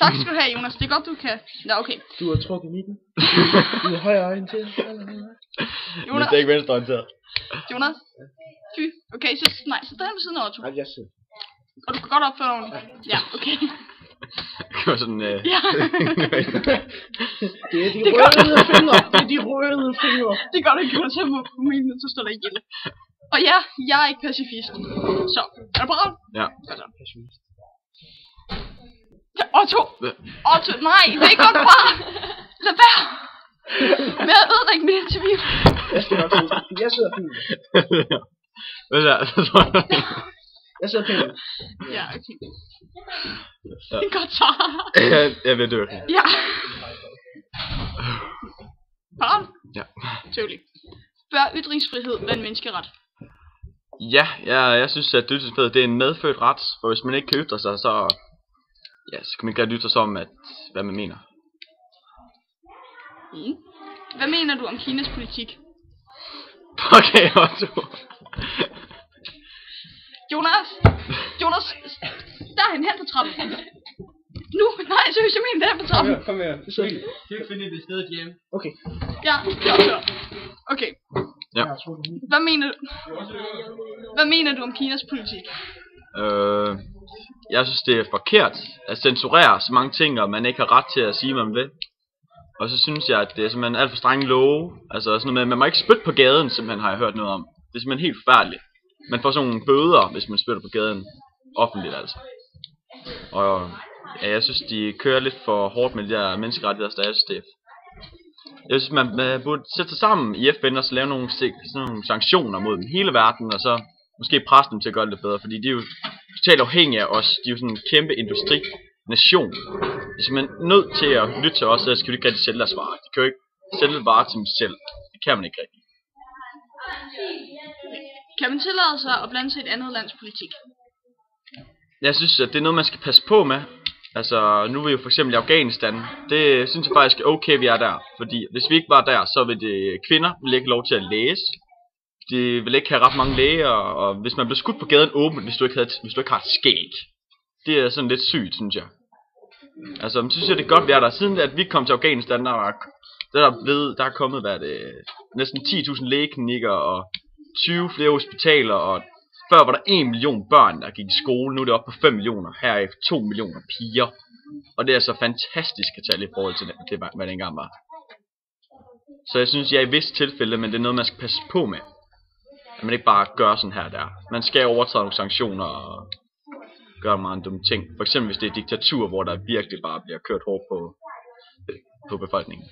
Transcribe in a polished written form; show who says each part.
Speaker 1: Tak skal du have, Jonas. Det er godt, du kan. Ja, okay.
Speaker 2: Du har trukket midten. Du er højere orienteret.
Speaker 1: Jonas.
Speaker 3: Det er ikke venstreorienteret.
Speaker 1: Jonas. Fy. Okay, så derhen ved siden af Otto.
Speaker 2: Nej, jeg sidder.
Speaker 1: Og du kan godt opføre dig ordentligt. Ja, okay.
Speaker 3: Det var sådan,
Speaker 1: Ja.
Speaker 2: Det er de røde fingre. Det er de røde fingre.
Speaker 1: Det gør du ikke, Jonas. Jeg må så står der ihjel. Og ja, jeg er ikke pacifist. Så, er du parat?
Speaker 3: Ja.
Speaker 1: Godt så. Otto! Otto, nej, det er godt, far! Lad være! Men jeg ødelægger mit interview.
Speaker 2: Jeg skal nok sidde. Jeg sidder fint.
Speaker 3: Hvad så?
Speaker 2: Jeg sidder fint.
Speaker 1: Ja, okay. Det er godt, så.
Speaker 3: Jeg vil dø.
Speaker 1: Ja. Parat?
Speaker 3: Ja.
Speaker 1: Tøvlig. Bør ytringsfrihed være en menneskeret?
Speaker 3: Ja, jeg synes, at ytringsfrihed det er en medfødt ret. For hvis man ikke kan ytre sig, så kan man ikke godt ytre sig om, hvad man mener.
Speaker 1: Hvad mener du om Kinas politik?
Speaker 3: Okay, Otto.
Speaker 1: Jonas, derhen hen på trappen. Nu, nej, seriøst, jeg mener derhen på trappen.
Speaker 2: Kom her. Det sidder fint.
Speaker 4: Kan ikke finde et sted hjemme.
Speaker 2: Okay.
Speaker 1: Ja, det opfører. Okay.
Speaker 3: Ja.
Speaker 1: Hvad mener du om Kinas politik?
Speaker 3: Jeg synes, det er forkert at censurere så mange ting, og man ikke har ret til at sige, hvad man vil. Og så synes jeg, at det er simpelthen alt for strenge love. Altså sådan noget med, man må ikke spytte på gaden, simpelthen har jeg hørt noget om. Det er simpelthen helt forfærdeligt. Man får sådan nogle bøder, hvis man spytter på gaden. Offentligt altså. Og ja, jeg synes, de kører lidt for hårdt med de der menneskerettigheder statssystem. Jeg synes, man burde sætte sig sammen i FN og så lave nogle sanktioner mod dem hele verden, og så måske presse dem til at gøre det lidt bedre, fordi de er jo totalt afhængige af os. De er jo sådan en kæmpe industrination. De er simpelthen nødt til at lytte til os, ellers kan de ikke rigtig sælge deres varer. De kan jo ikke sælge varer til dem selv. Det kan man ikke rigtig.
Speaker 1: Kan man tillade sig at blande sig i et andet lands politik?
Speaker 3: Jeg synes, at det er noget, man skal passe på med. Altså, nu er vi jo for eksempel i Afghanistan. Det synes jeg faktisk er okay, vi er der. Fordi hvis vi ikke var der, så vil det kvinder vil ikke lov til at læse. De vil ikke have ret mange læger, og hvis man bliver skudt på gaden åbent, hvis du ikke har et skæg. Det er sådan lidt sygt, synes jeg. Altså, synes jeg det er godt, vi er der. Siden at vi kom til Afghanistan, der er kommet, næsten 10.000 lægeklinikker og 20 flere hospitaler, og før var der 1 million børn, der gik i skole. Nu er det oppe på 5 millioner, herefter 2 millioner piger. Og det er så fantastiske tal i forhold til det, hvad det engang var. Så jeg synes, i visse tilfælde, men det er noget, man skal passe på med. At man ikke bare gør sådan her der. Man skal overtræde nogle sanktioner og gøre mange dumme ting. For eksempel hvis det er diktatur, hvor der virkelig bare bliver kørt hårdt på befolkningen.